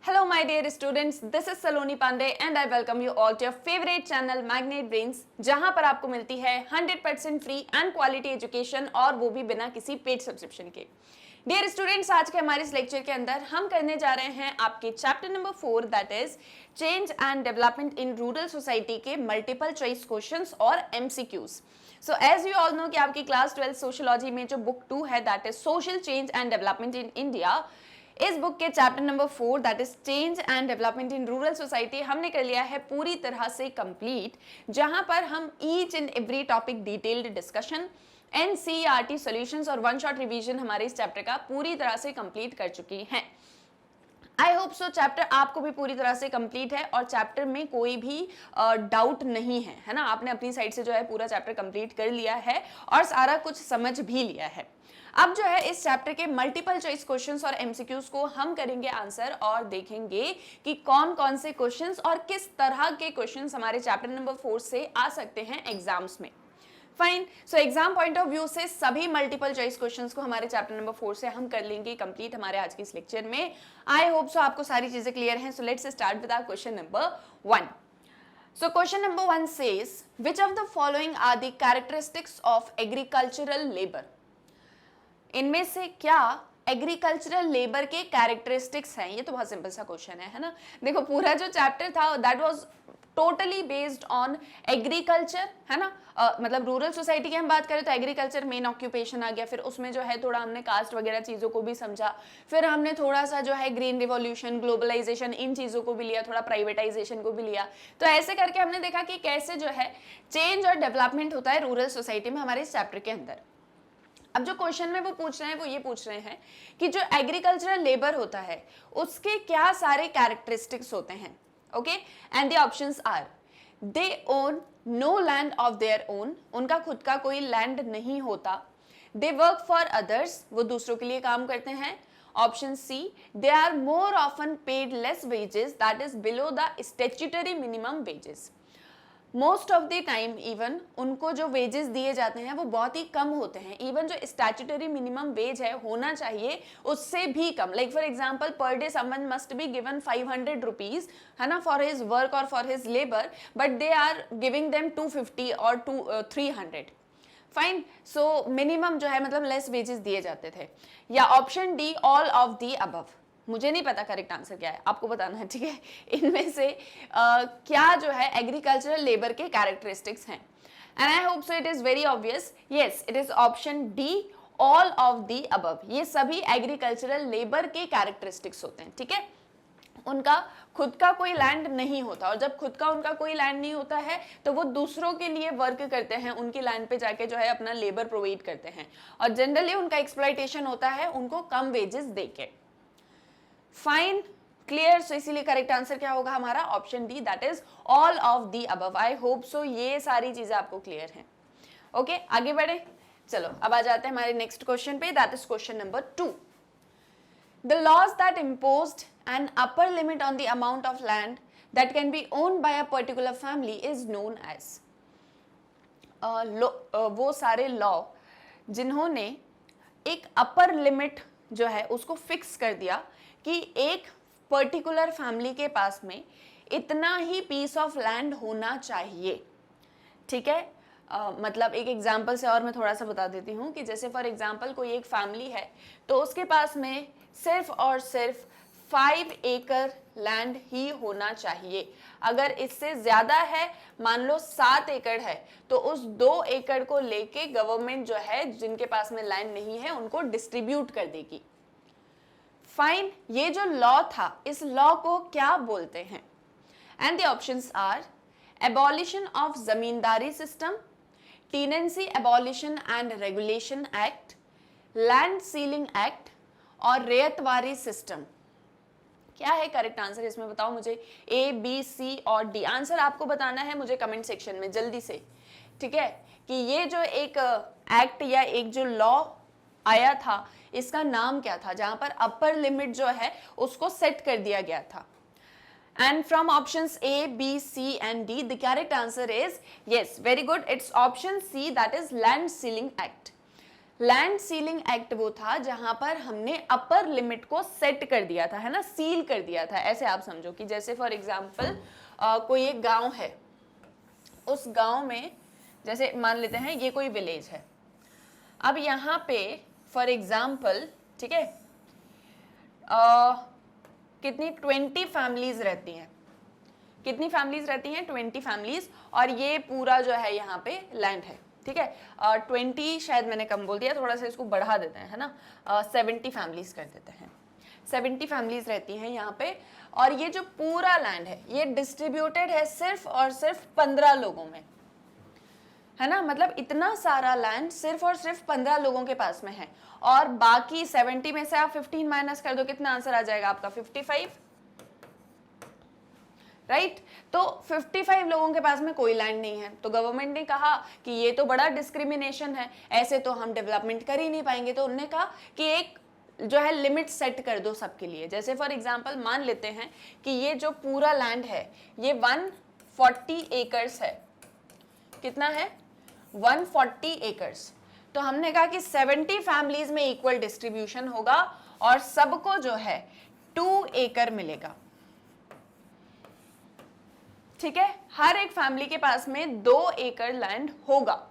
Hello my dear students, this is Saloni Pandey and I welcome you all to your favorite channel Magnet Brains, जहां पर आपको मिलती है 100% free and quality education और वो भी बिना किसी पेड सब्सक्रिप्शन के। डियर स्टूडेंट्स, आज के हमारे इस लेक्चर के अंदर हम करने जा रहे हैं आपके chapter number 4 that is change and development in rural society के मल्टीपल चॉइस क्वेश्चंस और MCQs. So as you all know कि आपकी क्लास 12 सोशियोलॉजी में जो बुक 2 है that is social change and development in India, इस बुक के chapter number 4 that is change and development in rural society हमने कर लिया है पूरी तरह से कंप्लीट, जहां पर हम each and every topic detailed discussion, NCERT solutions और वन शॉट रिवीजन हमारे इस चैप्टर का पूरी तरह से कंप्लीट कर चुकी हैं। आई होप सो चैप्टर आपको भी पूरी तरह से कंप्लीट है और चैप्टर में कोई भी डाउट नहीं है ना। आपने अपनी साइड से जो है पूरा चैप्टर कंप्लीट कर लिया है और सारा कुछ समझ भी लिया है। अब जो है इस चैप्टर के मल्टीपल चॉइस क्वेश्चंस और एमसीक्यूज को हम करेंगे आंसर और देखेंगे कि कौन कौन से क्वेश्चंस और किस तरह के क्वेश्चंस हमारे चैप्टर नंबर 4 से आ सकते हैं एग्जाम्स में। Fine, so exam point of view से सभी मल्टीपल चॉइस क्वेश्चंस को हमारे चैप्टर नंबर 4 से हम कर लेंगे कंप्लीट हमारे आज के इस लेक्चर में। आई होप सो आपको सारी चीजें क्लियर हैं। So let's start with our question number 1। So question number 1 says, which of the following are the characteristics of agricultural labor? इनमें से क्या एग्रीकल्चरल लेबर के कैरेक्टरिस्टिक्स हैं? ये तो बहुत सिंपल सा क्वेश्चन है ना। देखो पूरा जो चैप्टर था that was totally based on agriculture, है ना। मतलब रूरल सोसाइटी की हम बात करें तो एग्रीकल्चर मेन ऑक्यूपेशन आ गया, फिर उसमें जो है थोड़ा हमने कास्ट वगैरह चीज़ों को भी समझा, फिर हमने थोड़ा सा जो है ग्रीन रिवॉल्यूशन, ग्लोबलाइजेशन, इन चीज़ों को भी लिया, थोड़ा प्राइवेटाइजेशन को भी लिया। तो ऐसे करके हमने देखा कि कैसे जो है चेंज और डेवलपमेंट होता है रूरल सोसाइटी में हमारे इस चैप्टर के अंदर। अब जो क्वेश्चन में वो पूछ रहे हैं वो ये पूछ रहे हैं कि जो एग्रीकल्चरल लेबर होता है उसके क्या सारे कैरेक्टरिस्टिक्स होते हैं। Okay, and the options are, they own no land of their own, उनका खुद का कोई लैंड नहीं होता। दे वर्क फॉर अदर्स, वो दूसरों के लिए काम करते हैं। Option C, they are more often paid less wages that is below the statutory minimum wages. Most of the time even उनको जो वेजेस दिए जाते हैं वो बहुत ही कम होते हैं। इवन जो स्टैट्यूटरी मिनिमम वेज है होना चाहिए उससे भी कम। Like for example per day someone must be given 500 rupees, है ना, फॉर हिज वर्क और for his labour, but they are giving them 250 और 300। फाइन, सो मिनिमम जो है मतलब लेस वेजेस दिए जाते थे। या option D, all of the above. मुझे नहीं पता करेक्ट आंसर क्या है, आपको बताना है, ठीक है। इनमें से क्या जो है एग्रीकल्चरल लेबर के कैरेक्टरिस्टिक्स हैं। And I hope so it is very obvious, yes it is option D, all of the above. ये सभी एग्रीकल्चरल लेबर के कैरेक्टरिस्टिक्स होते हैं, ठीक है। उनका खुद का कोई लैंड नहीं होता और जब खुद का उनका कोई लैंड नहीं होता है तो वो दूसरों के लिए वर्क करते हैं, उनकी लैंड पे जाके जो है अपना लेबर प्रोवाइड करते हैं और जनरली उनका एक्सप्लॉइटेशन होता है उनको कम वेजेस देके। Fine, clear. सो इसीलिए करेक्ट आंसर क्या होगा हमारा option D, that is all of the above. I hope so ये सारी चीजें आपको क्लियर हैं। ओके, आगे बढ़े। चलो अब आ जाते हैं हमारे नेक्स्ट क्वेश्चन पे, that is question number 2। The laws that imposed an upper limit on the amount of land that can be owned by a particular family is known as. वो सारे लॉ जिन्होंने एक अपर लिमिट जो है उसको fix कर दिया कि एक पर्टिकुलर फैमिली के पास में इतना ही पीस ऑफ लैंड होना चाहिए, ठीक है। मतलब एक एग्जांपल से और मैं थोड़ा सा बता देती हूँ कि जैसे फॉर एग्जांपल कोई एक फैमिली है तो उसके पास में सिर्फ और सिर्फ 5 एकड़ लैंड ही होना चाहिए। अगर इससे ज्यादा है, मान लो 7 एकड़ है, तो उस 2 एकड़ को लेके गवर्नमेंट जो है जिनके पास में लैंड नहीं है उनको डिस्ट्रीब्यूट कर देगी। फाइन, ये जो लॉ था इस लॉ को क्या बोलते हैं? And the options are abolition of zamindari system, tenancy abolition and regulation act, land ceiling act और रेयतवारी सिस्टम। क्या है करेक्ट आंसर इसमें बताओ मुझे, ए बी सी और डी। आंसर आपको बताना है मुझे कमेंट सेक्शन में जल्दी से, ठीक है, कि ये जो एक एक्ट या एक जो लॉ आया था इसका नाम क्या था जहां पर अपर लिमिट जो है उसको सेट कर दिया गया था। And from options A B C and D the correct answer is, yes very good, it's option C, that is land ceiling act. Land ceiling act वो था जहां पर हमने अपर लिमिट को सेट कर दिया था, है ना, सील कर दिया था। ऐसे आप समझो कि जैसे फॉर एग्जांपल कोई एक गांव है, उस गांव में जैसे मान लेते हैं ये कोई विलेज है, अब यहाँ पे फॉर एग्जांपल, ठीक है, कितनी 20 फैमिलीज रहती हैं, कितनी फैमिलीज रहती हैं, 20 फैमिलीज, और ये पूरा जो है यहाँ पे लैंड है, ठीक है। 20 शायद मैंने कम बोल दिया, थोड़ा सा इसको बढ़ा देते हैं, है ना, 70 फैमिलीज कर देते हैं। 70 फैमिलीज रहती हैं यहाँ पे, और ये जो पूरा लैंड है ये डिस्ट्रीब्यूटेड है सिर्फ और सिर्फ 15 लोगों में, है ना, मतलब इतना सारा लैंड सिर्फ और सिर्फ 15 लोगों के पास में है, और बाकी 70 में से आप 15 माइनस कर दो, कितना आंसर आ जाएगा आपका, 55, राइट। तो 55 लोगों के पास में कोई लैंड नहीं है, तो गवर्नमेंट ने कहा कि ये तो बड़ा डिस्क्रिमिनेशन है, ऐसे तो हम डेवलपमेंट कर ही नहीं पाएंगे, तो उन्होंने कहा कि एक जो है लिमिट सेट कर दो सबके लिए। जैसे फॉर एग्जांपल मान लेते हैं कि ये जो पूरा लैंड है ये 140 एकर्स है, कितना है, 140 एकर्स, तो हमने कहा कि 70 फैमिलीज में इक्वल डिस्ट्रीब्यूशन होगा और सबको जो है 2 एकड़ मिलेगा, ठीक है, हर एक फैमिली के पास में 2 एकड़ लैंड होगा।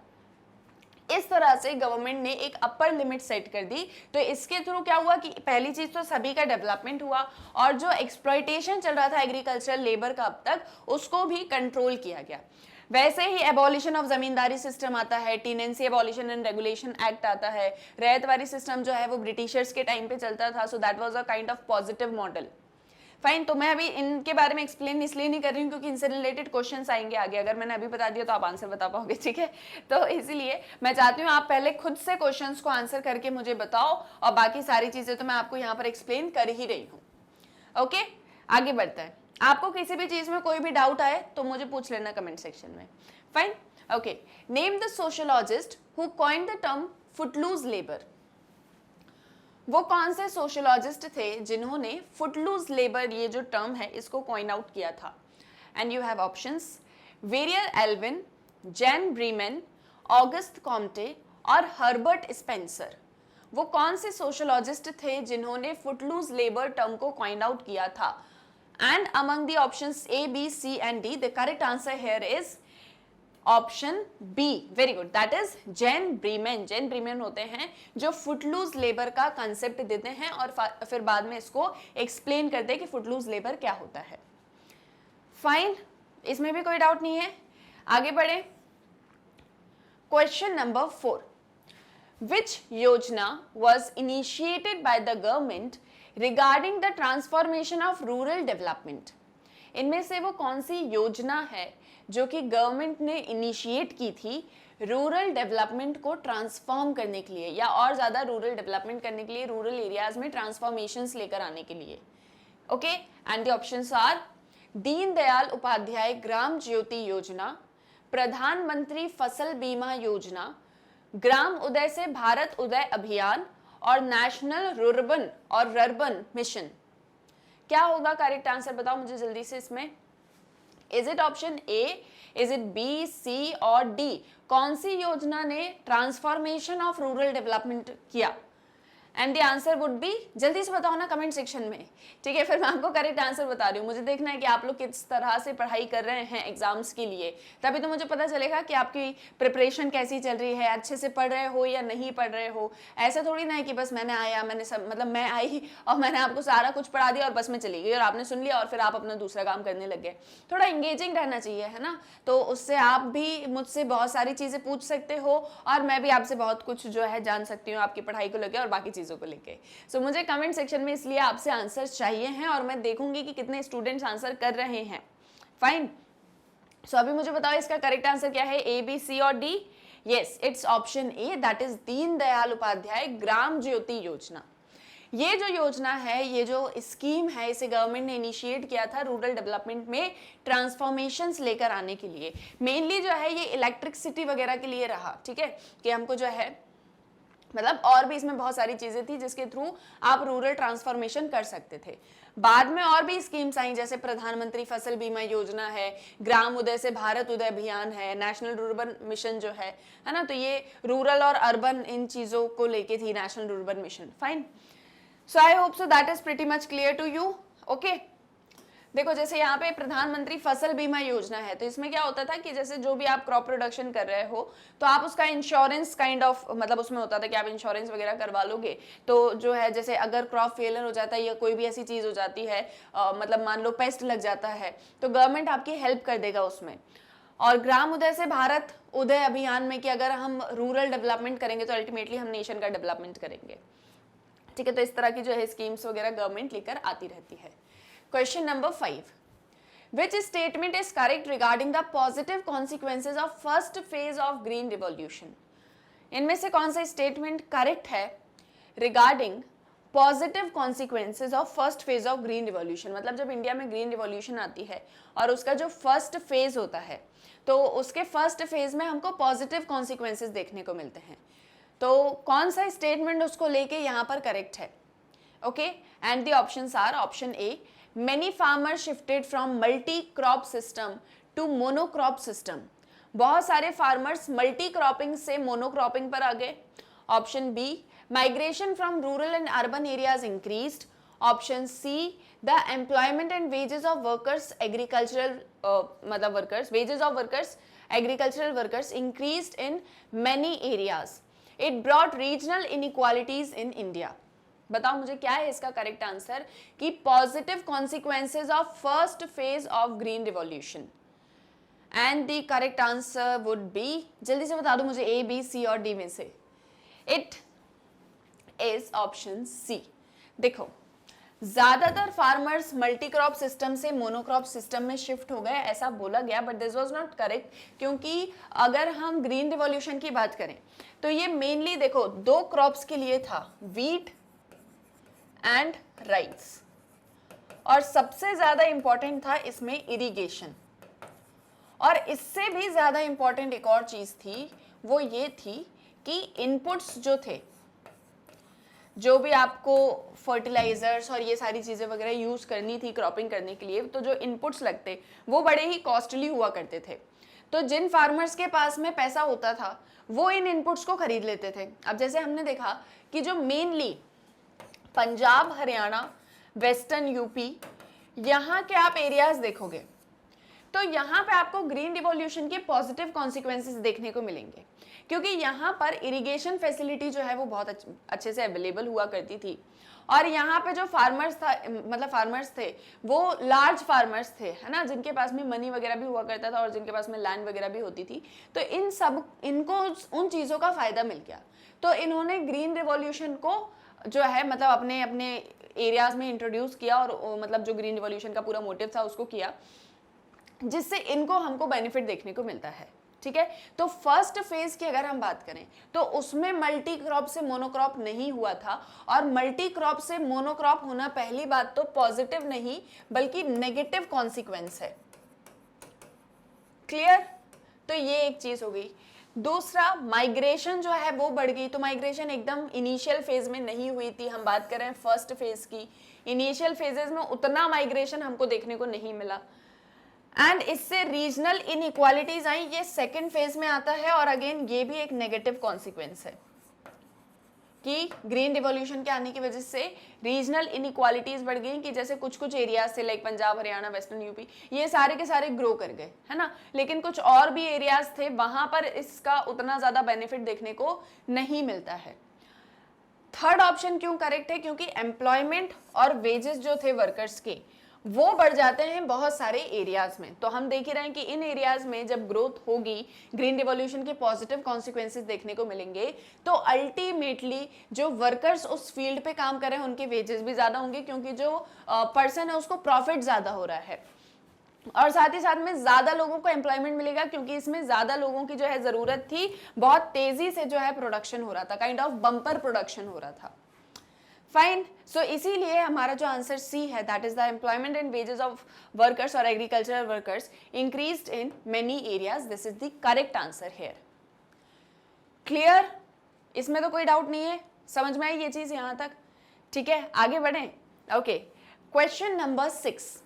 इस तरह से गवर्नमेंट ने एक अपर लिमिट सेट कर दी, तो इसके थ्रू क्या हुआ कि पहली चीज तो सभी का डेवलपमेंट हुआ, और जो एक्सप्लॉइटेशन चल रहा था एग्रीकल्चरल लेबर का अब तक, उसको भी कंट्रोल किया गया। वैसे ही एबॉलिशन ऑफ जमींदारी सिस्टम आता है, tenancy abolition and regulation act आता है, रैयतवारी सिस्टम जो है वो ब्रिटिशर्स के टाइम पे चलता था, so that was a kind of positive model. Fine, तो मैं अभी इनके बारे में एक्सप्लेन इसलिए नहीं कर रही हूँ क्योंकि इनसे रिलेटेड क्वेश्चंस आएंगे आगे, अगर मैंने अभी बता दिया तो आप आंसर बता पाओगे, ठीक है। तो इसीलिए मैं चाहती हूँ आप पहले खुद से क्वेश्चंस को आंसर करके मुझे बताओ, और बाकी सारी चीजें तो मैं आपको यहाँ पर एक्सप्लेन कर ही रही हूँ। ओके, आगे बढ़ते हैं। आपको किसी भी चीज में कोई भी डाउट आए तो मुझे पूछ लेना कमेंट सेक्शन में। Fine, okay, name the sociologist who coined the term footloose labour. वो कौन से सोशियोलॉजिस्ट थे जिन्होंने फुटलूज लेबर ये जो टर्म है इसको कॉइन आउट किया था? And you have options, Verrier Elwin, Jan Breman, Auguste Comte और हर्बर्ट स्पेंसर। वो कौन से सोशियोलॉजिस्ट थे जिन्होंने फुटलूज लेबर टर्म को कॉइन आउट किया था? And among the options A, B, C and D, the correct answer here is option B, very good, that is Jan Breman. Jan Breman होते हैं जो फुटलूज लेबर का कंसेप्ट देते हैं और फिर बाद में इसको एक्सप्लेन करते हैं कि फुटलूज लेबर क्या होता है। फाइन, इसमें भी कोई डाउट नहीं है, आगे बढ़े। क्वेश्चन नंबर 4, विच योजना was initiated by the government regarding the transformation of rural development? इनमें से वो कौन सी योजना है जो कि गवर्नमेंट ने इनिशिएट की थी रूरल डेवलपमेंट को ट्रांसफॉर्म करने के लिए, या और ज़्यादा रूरल डेवलपमेंट करने के लिए, रूरल एरियाज में ट्रांसफॉर्मेशंस लेकर आने के लिए? Okay, and the options are Deendayal Upadhyaya Gram Jyoti Yojana, Pradhanmantri फसल बीमा योजना, ग्राम उदय से भारत उदय अभियान और नेशनल रुर्बन और रर्बन मिशन। क्या होगा करेक्ट आंसर, बताओ मुझे जल्दी से इसमें। Is it option A, is it B, C और डी? कौन सी योजना ने ट्रांसफॉर्मेशन ऑफ रूरल डेवलपमेंट किया? And the answer would be, जल्दी से बताओ ना कमेंट सेक्शन में, ठीक है। फिर मैं आपको करेक्ट आंसर बता रही हूँ, मुझे देखना है कि आप लोग किस तरह से पढ़ाई कर रहे हैं एग्जाम्स के लिए, तभी तो मुझे पता चलेगा कि आपकी प्रिपरेशन कैसी चल रही है, अच्छे से पढ़ रहे हो या नहीं पढ़ रहे हो। ऐसा थोड़ी ना है कि बस मैंने आया, मैंने सब, मतलब मैं आई और मैंने आपको सारा कुछ पढ़ा दिया और बस मैं चली गई और आपने सुन लिया और फिर आप अपना दूसरा काम करने लग गए। थोड़ा इंगेजिंग रहना चाहिए, है ना, तो उससे आप भी मुझसे बहुत सारी चीज़ें पूछ सकते हो और मैं भी आपसे बहुत कुछ जो है जान सकती हूँ आपकी पढ़ाई को लेकर और बाकी चीज़ों को लेकर। सो मुझे कमेंट सेक्शन में इसलिए आपसे आंसर चाहिए हैं और मैं देखूंगी कि कितने स्टूडेंट्स आंसर कर रहे हैं। फाइन, सो अभी मुझे बताओ इसका करेक्ट आंसर क्या है, ए, बी, सी और D? Yes, it's option A, that is Deendayal Upadhyaya Gram Jyoti Yojana. ये जो योजना है, ये जो स्कीम है, इसे गवर्नमेंट ने इनिशिएट किया था रूरल डेवलपमेंट में ट्रांसफॉर्मेशंस लेकर आने के लिए। मेनली जो है ये इलेक्ट्रिसिटी वगैरह के लिए रहा, ठीक है, कि हमको जो है मतलब और भी इसमें बहुत सारी चीज़ें थी जिसके थ्रू आप रूरल ट्रांसफॉर्मेशन कर सकते थे। बाद में और भी स्कीम्स आई, जैसे प्रधानमंत्री फसल बीमा योजना है, ग्राम उदय से भारत उदय अभियान है, नेशनल रूरल मिशन जो है ना, तो ये रूरल और अर्बन इन चीजों को लेके थी national rural mission. Fine, so I hope so that is pretty much clear to you. Okay, देखो जैसे यहाँ पे प्रधानमंत्री फसल बीमा योजना है, तो इसमें क्या होता था कि जैसे जो भी आप क्रॉप प्रोडक्शन कर रहे हो तो आप उसका इंश्योरेंस काइंड ऑफ, मतलब उसमें होता था कि आप इंश्योरेंस वगैरह करवा लोगे, तो जो है जैसे अगर क्रॉप फेलियर हो जाता है या कोई भी ऐसी चीज हो जाती है, मतलब मान लो पेस्ट लग जाता है, तो गवर्नमेंट आपकी हेल्प कर देगा उसमें। और ग्राम उदय से भारत उदय अभियान में कि अगर हम रूरल डेवलपमेंट करेंगे तो अल्टीमेटली हम नेशन का डेवलपमेंट करेंगे। ठीक है, तो इस तरह की जो है स्कीम्स वगैरह गवर्नमेंट लेकर आती रहती है। Question number 5. Which statement is correct regarding the positive consequences of first phase of green revolution? इनमें से कौन सा स्टेटमेंट करेक्ट है regarding positive consequences of first phase of green revolution? मतलब जब इंडिया में ग्रीन रिवॉल्यूशन आती है और उसका जो फर्स्ट फेज होता है, तो उसके फर्स्ट फेज में हमको पॉजिटिव कॉन्सिक्वेंसेज देखने को मिलते हैं, तो कौन सा स्टेटमेंट उसको लेके यहाँ पर करेक्ट है? Okay, and the options are option A, many farmers shifted from multi crop system to monocrop system. बहुत सारे फार्मर्स मल्टी क्रॉपिंग से मोनोक्रॉपिंग पर आ गए। Option B, migration from rural and urban areas increased. Option C, the employment and wages of workers agricultural, मतलब workers, wages of workers agricultural workers increased in many areas. It brought regional inequalities in India. बताओ मुझे क्या है इसका correct answer कि positive consequences of first phase of green revolution. And the correct answer would be, जल्दी से बता दो मुझे, ए, बी, सी और डी में से। It is option C. देखो, ज्यादातर फार्मर्स मल्टी क्रॉप सिस्टम से मोनोक्रॉप सिस्टम में शिफ्ट हो गए, ऐसा बोला गया, but this was not correct, क्योंकि अगर हम ग्रीन रिवॉल्यूशन की बात करें तो ये मेनली देखो 2 क्रॉप्स के लिए था, वीट एंड राइस, और सबसे ज्यादा इंपॉर्टेंट था इसमें इरिगेशन। और इससे भी ज्यादा इंपॉर्टेंट एक और चीज थी, वो ये थी कि इनपुट्स जो थे, जो भी आपको फर्टिलाइजर्स और ये सारी चीजें वगैरह यूज करनी थी क्रॉपिंग करने के लिए, तो जो इनपुट्स लगते वो बड़े ही कॉस्टली हुआ करते थे। तो जिन फार्मर्स के पास में पैसा होता था वो इन इनपुट्स को खरीद लेते थे। अब जैसे हमने देखा कि जो mainly Punjab, Haryana, western UP, यहाँ के आप एरियाज देखोगे तो यहाँ पे आपको ग्रीन रिवॉल्यूशन के पॉजिटिव कॉन्सिक्वेंसेस देखने को मिलेंगे, क्योंकि यहाँ पर इरिगेशन फैसिलिटी जो है वो बहुत अच्छे से अवेलेबल हुआ करती थी। और यहाँ पे जो फार्मर्स था, मतलब फार्मर्स थे वो लार्ज फार्मर्स थे, है ना, जिनके पास में मनी वगैरह भी हुआ करता था और जिनके पास में लैंड वगैरह भी होती थी। तो इनको उन चीज़ों का फायदा मिल गया। तो इन्होंने ग्रीन रिवॉल्यूशन को जो है मतलब अपने अपने एरियाज में इंट्रोड्यूस किया, और मतलब जो ग्रीन रिवॉल्यूशन का पूरा मोटिव था उसको किया, जिससे इनको हमको बेनिफिट देखने को मिलता है। ठीक है, तो फर्स्ट फेज की अगर हम बात करें तो उसमें मल्टी क्रॉप से मोनोक्रॉप नहीं हुआ था, और मल्टी क्रॉप से मोनोक्रॉप होना पहली बात तो पॉजिटिव नहीं बल्कि नेगेटिव कॉन्सिक्वेंस है। क्लियर? तो ये एक चीज हो गई। दूसरा, माइग्रेशन जो है वो बढ़ गई। तो माइग्रेशन एकदम इनिशियल फेज में नहीं हुई थी, हम बात कर रहे हैं फर्स्ट फेज की। इनिशियल फेजेस में उतना माइग्रेशन हमको देखने को नहीं मिला, एंड इससे रीजनल इनइक्वालिटीज आई, ये सेकेंड फेज में आता है। और अगेन ये भी एक नेगेटिव कॉन्सिक्वेंस है कि ग्रीन रिवॉल्यूशन के आने की वजह से रीजनल इनइक्वालिटीज बढ़ गई, कि जैसे कुछ कुछ एरियाज थे like Punjab, Haryana, western UP, ये सारे के सारे ग्रो कर गए, है ना, लेकिन कुछ और भी एरियाज थे वहां पर इसका उतना ज्यादा बेनिफिट देखने को नहीं मिलता है। थर्ड ऑप्शन क्यों करेक्ट है? क्योंकि एम्प्लॉयमेंट और वेजेस जो थे वर्कर्स के वो बढ़ जाते हैं बहुत सारे एरियाज में। तो हम देख ही रहे हैं कि इन एरियाज में जब ग्रोथ होगी, ग्रीन रिवॉल्यूशन के पॉजिटिव कॉन्सिक्वेंसेस देखने को मिलेंगे, तो अल्टीमेटली जो वर्कर्स उस फील्ड पे काम कर रहे हैं उनके वेजेस भी ज्यादा होंगे, क्योंकि जो पर्सन है उसको प्रॉफिट ज्यादा हो रहा है, और साथ ही साथ में ज्यादा लोगों को एम्प्लॉयमेंट मिलेगा, क्योंकि इसमें ज्यादा लोगों की जो है जरूरत थी, बहुत तेजी से जो है प्रोडक्शन हो रहा था, काइंड ऑफ बम्पर प्रोडक्शन हो रहा था। फाइन, सो इसीलिए हमारा जो आंसर सी है, that is the employment and wages of workers और agricultural workers increased in many areas, this is the correct answer here. Clear? इसमें तो कोई डाउट नहीं है, समझ में आई ये चीज यहां तक? ठीक है, आगे बढ़ें। Okay, Question number 6.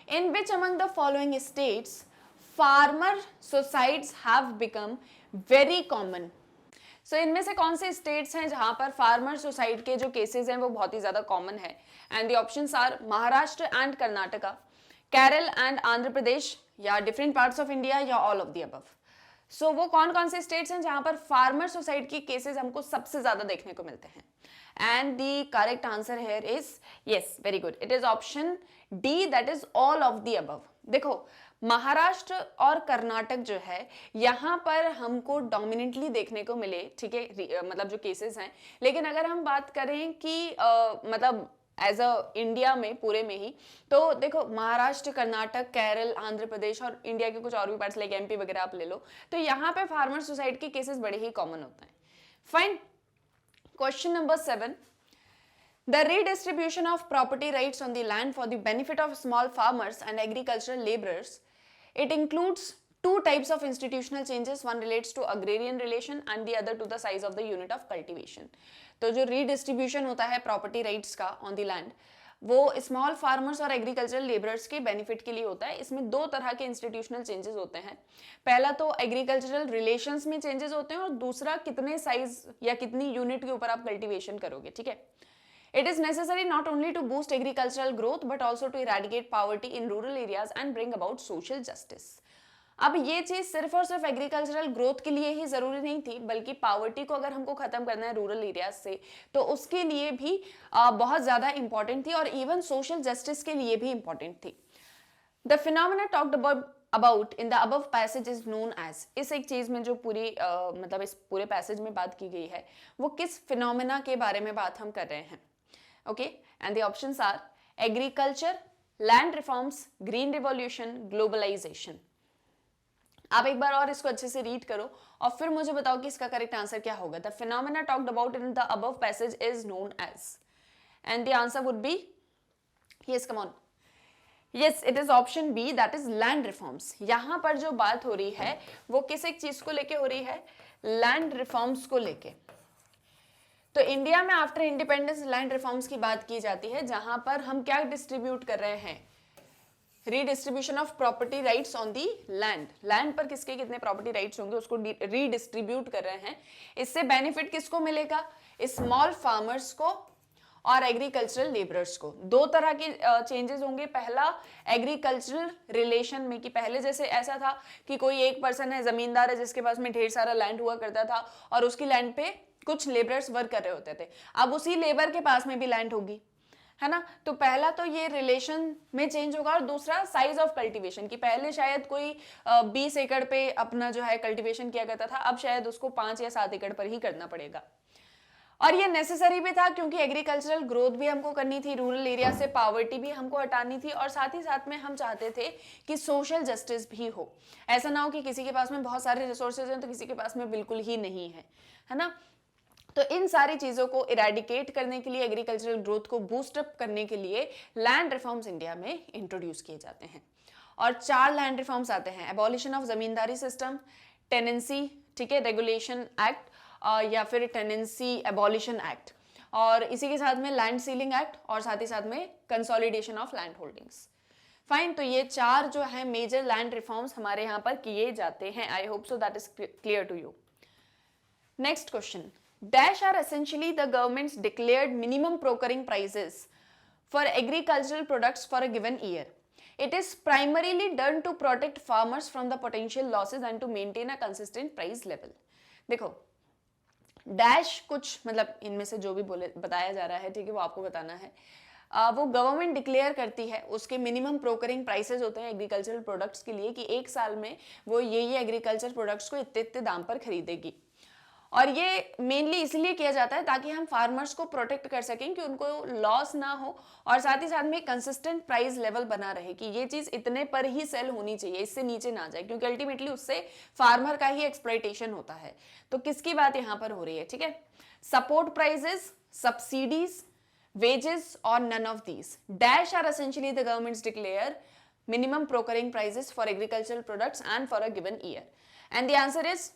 In which among the following states farmer suicides have become very common? So इनमें से कौन से स्टेट्स हैं जहां पर फार्मर सुसाइड के जो केसेस हैं वो बहुत ही ज्यादा कॉमन है? And the options are Maharashtra and Karnataka, Kerala and Andhra Pradesh, या डिफरेंट पार्ट्स ऑफ इंडिया, या all of the above. So वो कौन कौन से स्टेट्स हैं जहां पर फार्मर सुसाइड की केसेस हमको सबसे ज्यादा देखने को मिलते हैं? And the correct answer here is yes, very good, it is option D, that is all of the above. देखो महाराष्ट्र और कर्नाटक जो है यहाँ पर हमको डोमिनेंटली देखने को मिले, ठीक है, मतलब जो केसेस हैं. लेकिन अगर हम बात करें कि मतलब एज अ इंडिया में पूरे में ही, तो देखो महाराष्ट्र, कर्नाटक, केरल, आंध्र प्रदेश और इंडिया के कुछ और भी पार्ट्स लाइक एमपी वगैरह आप ले लो, तो यहाँ पे फार्मर सुसाइड के केसेस बड़े ही कॉमन होते हैं. Fine. Question number 7. The redistribution of property rights on the land for the benefit of small farmers and agricultural laborers, it includes two types of institutional changes. One relates to agrarian relation and the other to the size of the unit of cultivation. तो जो redistribution होता है property rights का on the land, वो small farmers और agricultural labourers के benefit के लिए होता है. इसमें दो तरह के इंस्टीट्यूशनल चेंजेस होते हैं. पहला तो एग्रीकल्चरल रिलेशंस में चेंजेस होते हैं और दूसरा कितने साइज या कितनी यूनिट के ऊपर आप कल्टीवेशन करोगे, ठीक है. It is necessary not only to boost agricultural growth but also to eradicate poverty in rural areas and bring about social justice. अब ये चीज सिर्फ और सिर्फ एग्रीकल्चरल ग्रोथ के लिए ही जरूरी नहीं थी, बल्कि पावर्टी को अगर हमको खत्म करना है रूरल एरियाज से, तो उसके लिए भी बहुत ज्यादा इंपॉर्टेंट थी और इवन सोशल जस्टिस के लिए भी इंपॉर्टेंट थी. The phenomena talked about in the above passage is known as. इस एक चीज में जो पूरी मतलब इस पूरे पैसेज में बात की गई है वो किस फिनोमेना के बारे में बात हम कर रहे हैं? Okay, and the options are agriculture, land reforms, green revolution, globalization. आप एक बार और इसको अच्छे से रीड करो और फिर मुझे बताओ कि इसका करेक्ट आंसर क्या होगा. The phenomena talked about in the above passage is known as, and the answer would be yes, come on. Yes, it is option B, that is land reforms. यहाँ पर जो बात हो रही है वो किस एक चीज को लेके हो रही है? लैंड रिफॉर्म्स को लेके. तो इंडिया में आफ्टर इंडिपेंडेंस लैंड रिफॉर्म्स की बात की जाती है, जहां पर हम क्या डिस्ट्रीब्यूट कर रहे हैं? Redistribution of property rights on the land. Land पर किसके कितने प्रॉपर्टी राइट्स होंगे उसको रीडिस्ट्रीब्यूट कर रहे हैं. इससे बेनिफिट किसको मिलेगा? स्मॉल फार्मर्स को और एग्रीकल्चरल लेबरर्स को. दो तरह के चेंजेस होंगे. पहला एग्रीकल्चरल रिलेशन में, कि पहले जैसे ऐसा था कि कोई एक पर्सन है, जमींदार है, जिसके पास में ढेर सारा लैंड हुआ करता था और उसकी लैंड पे कुछ लेबरर्स वर्क कर रहे होते थे. अब उसी लेबर के पास में भी लैंड होगी, है ना. तो पहला तो ये रिलेशन में चेंज होगा और दूसरा साइज ऑफ कल्टीवेशन, की पहले शायद कोई 20 एकड़ पे अपना जो है कल्टीवेशन किया करता था, अब शायद उसको 5 या 7 एकड़ पर ही करना पड़ेगा. और ये नेसेसरी भी था क्योंकि एग्रीकल्चरल ग्रोथ भी हमको करनी थी, रूरल एरिया से पावर्टी भी हमको हटानी थी और साथ ही साथ में हम चाहते थे कि सोशल जस्टिस भी हो. ऐसा ना हो कि किसी के पास में बहुत सारे रिसोर्सेज हैं तो किसी के पास में बिल्कुल ही नहीं है ना. तो इन सारी चीजों को इरेडिकेट करने के लिए, एग्रीकल्चरल ग्रोथ को बूस्ट अप करने के लिए लैंड रिफॉर्म्स इंडिया में इंट्रोड्यूस किए जाते हैं. और 4 लैंड रिफॉर्म्स आते हैं. Abolition of zamindari system, tenancy, ठीक है, रेगुलेशन एक्ट, या फिर टेनेंसी एबॉलिशन एक्ट, और इसी के साथ में लैंड सीलिंग एक्ट, और साथ ही साथ में consolidation of land holdings. Fine. तो ये 4 जो है मेजर लैंड रिफॉर्म्स हमारे यहाँ पर किए जाते हैं. I hope so that is clear to you. Next question. Dash are essentially the government's declared minimum procuring prices for agricultural products for a given year. It is primarily done to protect farmers from the potential losses and to maintain a consistent price level. देखो, dash कुछ मतलब इनमें से जो भी बताया जा रहा है, ठीक है, वो आपको बताना है. वो गवर्नमेंट डिक्लेयर करती है, उसके मिनिमम प्रोकरिंग प्राइसेस होते हैं एग्रीकल्चरल प्रोडक्ट्स के लिए, कि एक साल में वो ये एग्रीकल्चर प्रोडक्ट्स को इतने इतने दाम पर खरीदेगी. और ये मेनली इसलिए किया जाता है ताकि हम फार्मर्स को प्रोटेक्ट कर सकें, कि उनको लॉस ना हो और साथ ही साथ में कंसिस्टेंट प्राइस लेवल बना रहे, कि ये चीज इतने पर ही सेल होनी चाहिए, इससे नीचे ना जाए, क्योंकि अल्टीमेटली उससे फार्मर का ही एक्सप्लॉइटेशन होता है. तो किसकी बात यहाँ पर हो रही है? ठीक है. Support prices, subsidies, wages, or none of these. Dash are essentially the government's declare minimum procuring prices for agricultural products and for a given year. And the answer is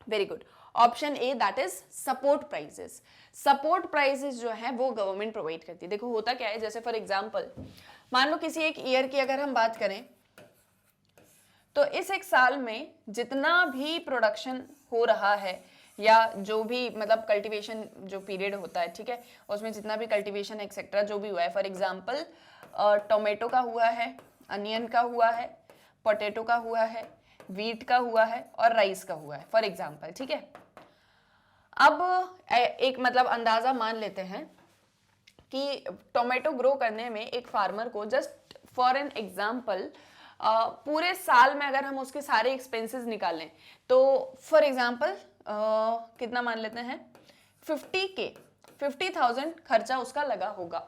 very good. Option A that is support prices. Support prices जो है वो government provide करती है। देखो होता क्या है, जैसे फॉर एग्जांपल मान लो किसी एक ईयर की अगर हम बात करें तो इस एक साल में जितना भी प्रोडक्शन हो रहा है या जो भी मतलब कल्टीवेशन जो पीरियड होता है, ठीक है, उसमें जितना भी कल्टीवेशन एक्सेट्रा जो भी हुआ है, फॉर एग्जांपल टोमेटो का हुआ है, अनियन का हुआ है, पोटैटो का हुआ है, वीट का हुआ है और राइस का हुआ है फॉर एग्जांपल, ठीक है। अब एक मतलब अंदाजा मान लेते हैं कि टोमेटो ग्रो करने में एक फार्मर को जस्ट फॉर एन एग्जांपल पूरे साल में अगर हम उसके सारे एक्सपेंसेस निकालें तो फॉर एग्जांपल कितना मान लेते हैं 50,000 खर्चा उसका लगा होगा।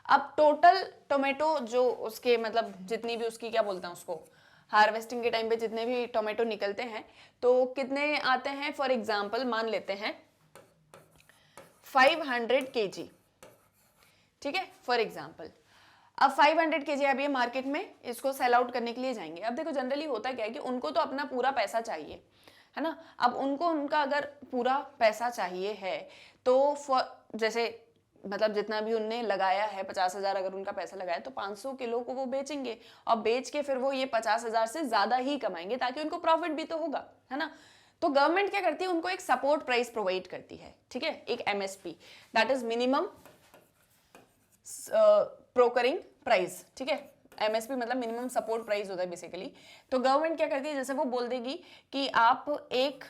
अब टोटल टोमेटो जो उसके मतलब जितनी भी उसकी क्या बोलते हैं उसको हार्वेस्टिंग के टाइम पे जितने भी टोमेटो निकलते हैं तो कितने आते हैं, फॉर एग्जांपल मान लेते हैं 500 kg, ठीक है, फॉर एग्जांपल। अब 500 kg अब ये मार्केट में इसको सेल आउट करने के लिए जाएंगे। अब देखो जनरली होता क्या है कि उनको तो अपना पूरा पैसा चाहिए, है ना। अब उनको उनका अगर पूरा पैसा चाहिए है तो जैसे मतलब जितना भी उनने लगाया है 50,000 अगर उनका पैसा लगाया तो 500 किलो को वो बेचेंगे और बेच के फिर वो ये 50,000 से ज्यादा ही कमाएंगे ताकि उनको प्रॉफिट भी तो होगा, है ना। तो गवर्नमेंट क्या करती है, उनको एक सपोर्ट प्राइस प्रोवाइड करती है, ठीक है, एक MSP that is minimum procuring price, ठीक है। एमएसपी मतलब मिनिमम सपोर्ट प्राइस होता है बेसिकली। तो गवर्नमेंट क्या करती है, जैसे वो बोल देगी कि आप 1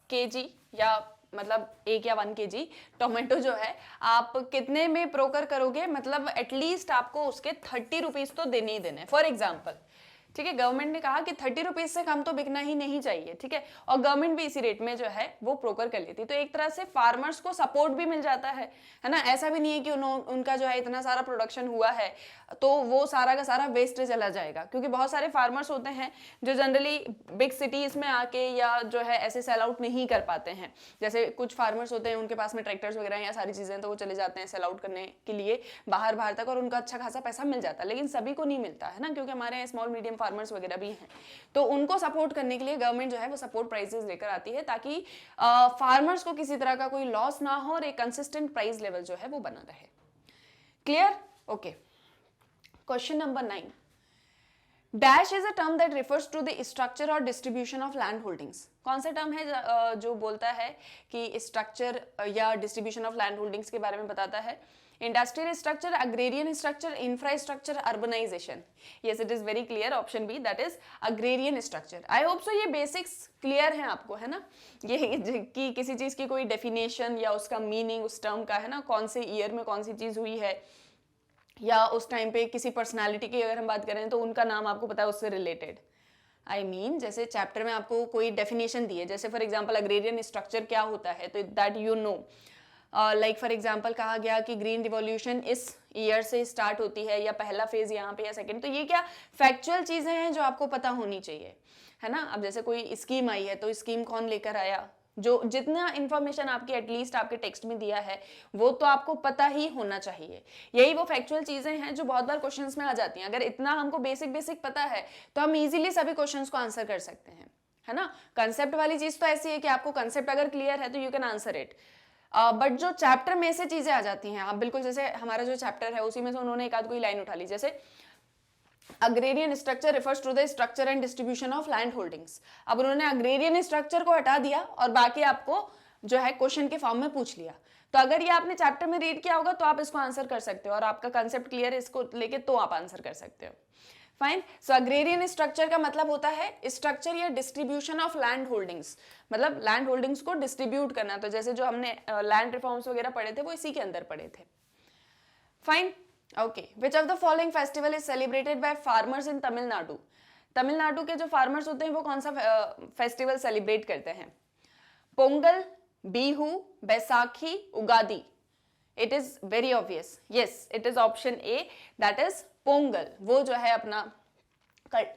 kg या मतलब 1 या 1 kg टोमेटो जो है आप कितने में प्रोकर करोगे, मतलब एटलीस्ट आपको उसके 30 रुपीज तो देने ही देने हैं फॉर एग्जाम्पल, ठीक है। गवर्नमेंट ने कहा कि 30 रुपीज से कम तो बिकना ही नहीं चाहिए, ठीक है, और गवर्नमेंट भी इसी रेट में जो है वो प्रोकर कर लेती है। तो एक तरह से फार्मर्स को सपोर्ट भी मिल जाता है ना। ऐसा भी नहीं है कि उनका जो है इतना सारा प्रोडक्शन हुआ है तो वो सारा का सारा वेस्ट चला जाएगा, क्योंकि बहुत सारे फार्मर्स होते हैं जो जनरली बिग सिटीज में आके या जो है ऐसे सेल आउट नहीं कर पाते हैं। जैसे कुछ फार्मर्स होते हैं उनके पास में ट्रैक्टर्स वगैरह या सारी चीजें, तो वो चले जाते हैं सेल आउट करने के लिए बाहर तक और उनका अच्छा खासा पैसा मिल जाता है, लेकिन सभी को नहीं मिलता है ना, क्योंकि हमारे यहाँ स्मॉल मीडियम फार्मर्स वगैरह भी हैं। तो उनको सपोर्ट करने के लिए गवर्नमेंट जो है वो सपोर्ट प्राइसेस लेकर आती है ताकि फार्मर्स को किसी तरह का कोई लॉस ना हो और एक कंसिस्टेंट प्राइस लेवल जो है वो बना रहे। Clear? Okay. Question number 9, dash is a term that refers to the structure और डिस्ट्रीब्यूशन ऑफ लैंड होल्डिंग्स। कौन सा टर्म है जो बोलता है कि स्ट्रक्चर या डिस्ट्रीब्यूशन ऑफ लैंड होल्डिंग्स के बारे में बताता है? Industrial structure, agrarian structure, infrastructure, urbanisation. Yes, it is very clear, option B that is agrarian structure. I hope so ये बेसिक्स क्लियर हैं आपको, है ना, ये कि किसी चीज की कोई डेफिनेशन या उसका मीनिंग उस टर्म का, है ना, कौन से ईयर में कौन सी चीज हुई है या उस टाइम पे किसी पर्सनालिटी की अगर हम बात करें तो उनका नाम आपको पता है उससे रिलेटेड। आई मीन जैसे चैप्टर में आपको कोई डेफिनेशन दी है, जैसे फॉर एग्जांपल अग्रेरियन स्ट्रक्चर क्या होता है तो that you know, like for example कहा गया कि ग्रीन रिवॉल्यूशन इस ईयर से स्टार्ट होती है या पहला फेज यहाँ पे या सेकंड। तो ये क्या फैक्चुअल चीजें हैं जो आपको पता होनी चाहिए, है ना। अब जैसे कोई स्कीम आई है तो स्कीम कौन लेकर आया, जो जितना इंफॉर्मेशन आपके एटलीस्ट आपके टेक्स्ट में दिया है वो तो आपको पता ही होना चाहिए। यही वो फैक्चुअल चीजें हैं जो बहुत बार क्वेश्चंस में आ जाती हैं। अगर इतना हमको बेसिक पता है तो हम इजीली सभी क्वेश्चंस को आंसर कर सकते हैं, है ना। कंसेप्ट वाली चीज तो ऐसी है कि आपको कंसेप्ट अगर क्लियर है तो you can answer it, but जो चैप्टर में से चीजें आ जाती हैं, आप बिल्कुल जैसे हमारा जो चैप्टर है उसी में से उन्होंने एक आध कोई लाइन उठा ली, जैसे agrarian structure refers to the structure and distribution of land holdings. अब उन्होंने अग्रेरियन स्ट्रक्चर को हटा दिया और बाकी आपको जो है क्वेश्चन के फॉर्म में पूछ लिया। तो अगर ये आपने चैप्टर में रीड किया होगा तो आप इसको आंसर कर सकते हो और आपका कंसेप्ट क्लियर है इसको लेके तो आप आंसर कर सकते हो। फाइन। सो अग्रेरियन स्ट्रक्चर का मतलब होता है स्ट्रक्चर या डिस्ट्रीब्यूशन ऑफ लैंड होल्डिंग्स, मतलब लैंड होल्डिंग्स को डिस्ट्रीब्यूट करना। तो जैसे जो हमने लैंड रिफॉर्म्स वगैरह पढ़े थे वो इसी के अंदर पढ़े थे। Fine. Okay, which of the following festival is celebrated by farmers in Tamil Nadu. Tamil Nadu के जो फार्मर्स होते हैं वो कौन सा फेस्टिवल सेलिब्रेट करते हैं? Pongal, Bihu, Baisakhi, Ugadi. It is very obvious, yes it is option A that is Pongal. वो जो है अपना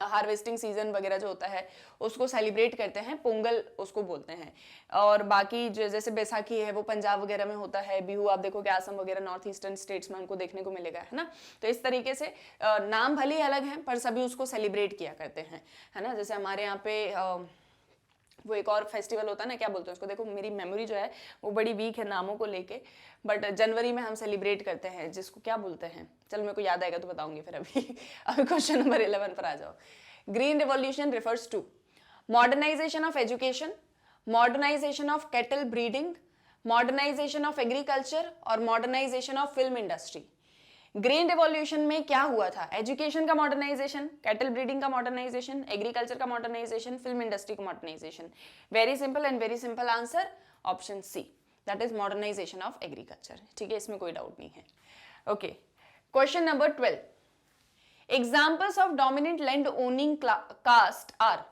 हार्वेस्टिंग सीजन वगैरह जो होता है उसको सेलिब्रेट करते हैं, पोंगल उसको बोलते हैं। और बाकी जो जैसे बैसाखी है वो पंजाब वगैरह में होता है, बिहू आप देखो कि असम वगैरह नॉर्थ ईस्टर्न स्टेट्स में हमको देखने को मिलेगा, है ना। तो इस तरीके से नाम भले ही अलग हैं पर सभी उसको सेलिब्रेट किया करते हैं, है ना। जैसे हमारे यहाँ पे वो एक और फेस्टिवल होता है ना, क्या बोलते हैं उसको, देखो मेरी मेमोरी जो है वो बड़ी वीक है नामों को लेके, बट जनवरी में हम सेलिब्रेट करते हैं जिसको क्या बोलते हैं, चलो मेरे को याद आएगा तो बताऊंगी फिर। अभी क्वेश्चन नंबर 11 पर आ जाओ। Green revolution refers to modernisation of education, modernisation of cattle breeding, modernisation of agriculture और modernisation of film industry. Green revolution में क्या हुआ था? एजुकेशन का मॉडर्नाइजेशन, कैटल ब्रीडिंग का मॉडर्नाइजेशन, एग्रीकल्चर का मॉडर्नाइजेशन, फिल्म इंडस्ट्री का modernisation. Very simple and very simple answer option C, that is modernisation of agriculture. ठीक है, इसमें कोई डाउट नहीं है। Okay, question number 12, examples of dominant land owning caste are.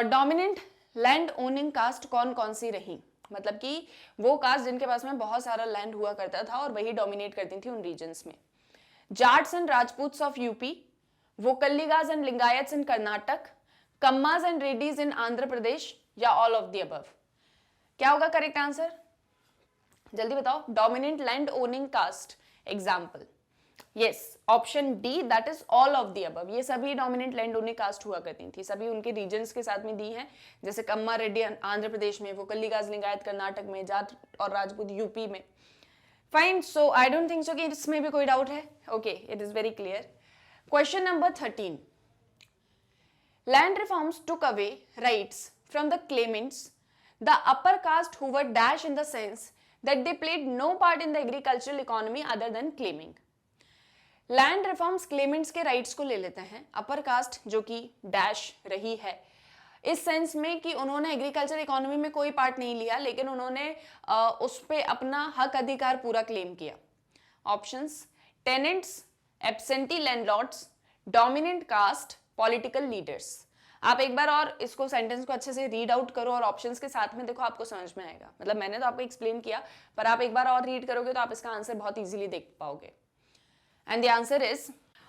Dominant land owning caste कौन कौन सी रही? मतलब कि वो कास्ट जिनके पास में बहुत सारा लैंड हुआ करता था और वही डोमिनेट करती थी उन रीजन्स में। Jats and Rajputs of UP, Vokkaligas and Lingayats in Karnataka, Kammas and Reddys in Andhra Pradesh, या ऑल ऑफ द अबव। क्या होगा करेक्ट आंसर? जल्दी बताओ। Dominant land owning caste example, yes option D, that is all of the above. ये सभी डोमिनेंट लैंड ओनिंग कास्ट हुआ करती थी, सभी उनके रीजन्स के साथ में दी हैं, जैसे कम्मा रेड्डी आंध्र प्रदेश में, वोकल्लिगास लिंगायत कर्नाटक में, जाट और राजपूत यूपी में। Fine, so I don't think so कि इसमें भी कोई डाउट है। Okay, it is very clear. Question number 13, land reforms took away rights from the Clements, the upper caste who were dash in the sense that they played no part in the agricultural economy other than claiming। Land reforms Clements के rights को ले लेते हैं, upper caste जो कि dash रही है इस सेंस में कि उन्होंने एग्रीकल्चर इकोनॉमी में कोई पार्ट नहीं लिया, लेकिन उन्होंने उस पे अपना हक अधिकार पूरा क्लेम किया। Options, tenants, absentee landlords, dominant caste, political leaders. आप एक बार और इसको सेंटेंस को अच्छे से रीड आउट करो और ऑप्शंस के साथ में देखो, आपको समझ में आएगा। मतलब मैंने तो आपको एक्सप्लेन किया, पर आप एक बार और रीड करोगे तो आप इसका आंसर बहुत इजीली देख पाओगे। And the answer is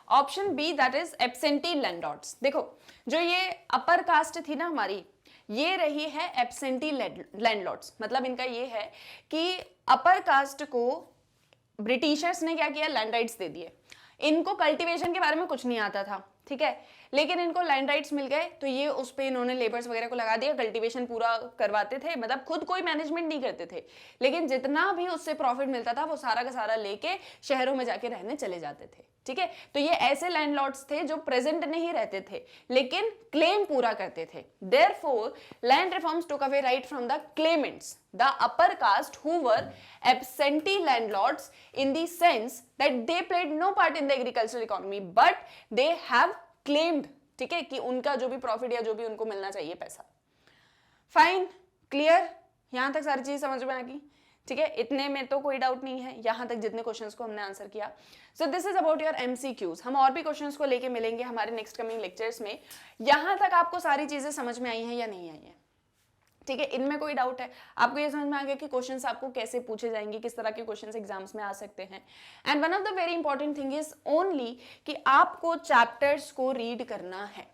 option B, that is absentee landlords. देखो, जो ये अपर कास्ट थी ना हमारी, ये रही है एब्सेंटी लैंडलॉर्ड्स। मतलब इनका ये है कि अपर कास्ट को ब्रिटिशर्स ने क्या किया, लैंड राइट्स दे दिए। इनको कल्टीवेशन के बारे में कुछ नहीं आता था, ठीक है, लेकिन इनको लैंड राइट्स मिल गए तो ये उस पे इन्होंने लेबर्स वगैरह को लगा दिया, कल्टीवेशन पूरा करवाते थे। मतलब खुद कोई मैनेजमेंट नहीं करते थे, लेकिन जितना भी उससे प्रॉफिट मिलता था वो सारा का सारा लेके शहरों में जाके रहने चले जाते थे। ठीक है, तो ये ऐसे लैंडलॉर्ड्स थे जो प्रेजेंट नहीं रहते थे लेकिन क्लेम पूरा करते थे। Therefore land reforms took away right from the Clements, the upper caste who were absentee landlords in the sense that they played no part in the agricultural economy but they have claimed, ठीक है, कि उनका जो भी profit या जो भी उनको मिलना चाहिए पैसा। फाइन, क्लियर, यहां तक सारी चीज समझ में आ गई। ठीक है, इतने में तो कोई डाउट नहीं है यहां तक जितने क्वेश्चंस को हमने आंसर किया। So this is about your MCQs. हम और भी क्वेश्चंस को लेके मिलेंगे हमारे नेक्स्ट कमिंग लेक्चर्स में। यहां तक आपको सारी चीजें समझ में आई हैं या नहीं आई हैं? ठीक है, इनमें कोई डाउट है? आपको ये समझ में आ गया कि क्वेश्चंस आपको कैसे पूछे जाएंगे, किस तरह के क्वेश्चंस एग्जाम्स में आ सकते हैं। And one of the very important thing is only कि आपको चैप्टर्स को रीड करना है।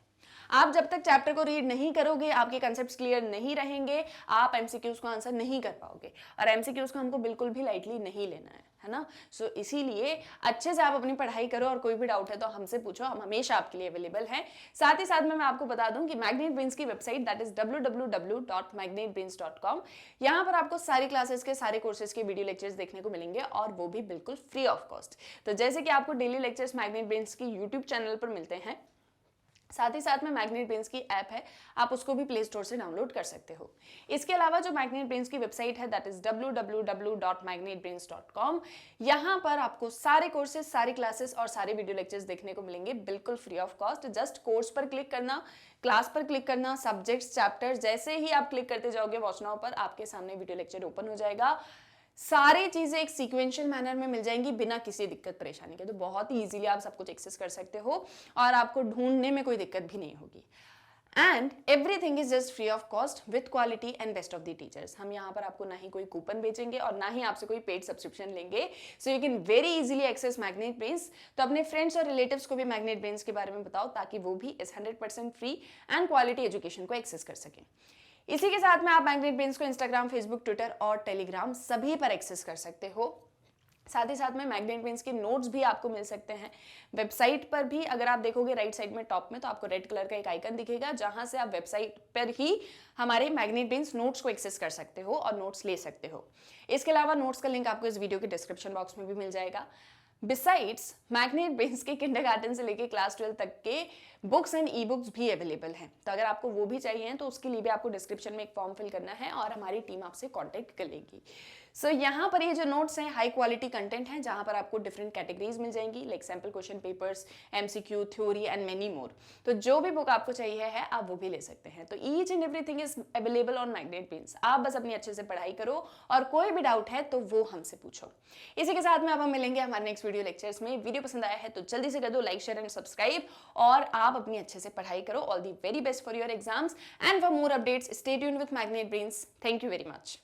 आप जब तक चैप्टर को रीड नहीं करोगे, आपके कंसेप्ट्स क्लियर नहीं रहेंगे, आप एमसीक्यूज को आंसर नहीं कर पाओगे। और एमसीक्यूज को हमको बिल्कुल भी लाइटली नहीं लेना है ना। सो इसीलिए अच्छे से आप अपनी पढ़ाई करो और कोई भी डाउट है तो हमसे पूछो, हम हमेशा आपके लिए अवेलेबल हैं। साथ ही साथ में मैं आपको बता दूं कि मैग्नेट ब्रेन्स की वेबसाइट दैट इज www.magnetbrains.com, यहाँ पर आपको सारी क्लासेस के सारे कोर्सेज के वीडियो लेक्चर्स देखने को मिलेंगे और वो भी बिल्कुल फ्री ऑफ कॉस्ट। तो जैसे कि आपको डेली लेक्चर्स मैग्नेट ब्रेन्स की यूट्यूब चैनल पर मिलते हैं, साथ ही साथ में मैग्नेट ब्रेन्स की ऐप है, आप उसको भी प्ले स्टोर से डाउनलोड कर सकते हो। इसके अलावा जो मैग्नेट ब्रेन्स की वेबसाइट है दैट इज www.magnetbrains.com, यहाँ पर आपको सारे कोर्सेज, सारी क्लासेस और सारे वीडियो लेक्चर्स देखने को मिलेंगे बिल्कुल free of cost. Just course पर क्लिक करना, क्लास पर क्लिक करना, सब्जेक्ट्स, चैप्टर्स, जैसे ही आप क्लिक करते जाओगे वॉच नाउ पर, आपके सामने वीडियो लेक्चर ओपन हो जाएगा। सारी चीजें एक सीक्वेंशियल मैनर में मिल जाएंगी बिना किसी दिक्कत परेशानी के। तो बहुत ही इजीली आप सब कुछ एक्सेस कर सकते हो और आपको ढूंढने में कोई दिक्कत भी नहीं होगी। And everything is just free of cost with quality and best of the teachers. हम यहाँ पर आपको ना ही कोई कूपन बेचेंगे और ना ही आपसे कोई पेड सब्सक्रिप्शन लेंगे। So you can very easily access Magnet Brains. तो अपने फ्रेंड्स और रिलेटिव्स को भी मैग्नेट ब्रेन्स के बारे में बताओ ताकि वो भी इस 100% फ्री एंड क्वालिटी एजुकेशन को एक्सेस कर सकें। इसी के साथ में आप मैग्नेट ब्रेन्स को इंस्टाग्राम, फेसबुक, ट्विटर और टेलीग्राम सभी पर एक्सेस कर सकते हो। साथ ही साथ में मैग्नेट ब्रेन्स के नोट्स भी आपको मिल सकते हैं। वेबसाइट पर भी अगर आप देखोगे राइट साइड में टॉप में, तो आपको रेड कलर का एक आइकन दिखेगा, जहां से आप वेबसाइट पर ही हमारे मैग्नेट ब्रेन्स नोट्स को एक्सेस कर सकते हो और नोट्स ले सकते हो। इसके अलावा नोट्स का लिंक आपको इस वीडियो के डिस्क्रिप्शन बॉक्स में भी मिल जाएगा। बिसाइड्स मैग्नेट ब्रेन्स के किंडरगार्टन से लेके क्लास 12 तक के बुक्स एंड ई बुक्स भी अवेलेबल हैं, तो अगर आपको वो भी चाहिए तो उसके लिए भी आपको डिस्क्रिप्शन में एक फॉर्म फिल करना है और हमारी टीम आपसे कांटेक्ट कर लेगी। सो यहाँ पर ये जो नोट्स हैं हाई क्वालिटी कंटेंट हैं, जहाँ पर आपको डिफरेंट कैटेगरीज मिल जाएंगी, like sample question papers, MCQ, theory and many more. तो जो भी बुक आपको चाहिए है आप वो भी ले सकते हैं। तो each and everything is available on magnet brains. आप बस अपनी अच्छे से पढ़ाई करो और कोई भी डाउट है तो वो हमसे पूछो। इसी के साथ में अब हम मिलेंगे हमारे नेक्स्ट वीडियो लेक्चर्स में। वीडियो पसंद आया है तो जल्दी से कर दो लाइक, शेयर एंड सब्सक्राइब, और आप अपनी अच्छे से पढ़ाई करो। All the very best for your exams and for more updates stay tuned with magnet brains. Thank you very much.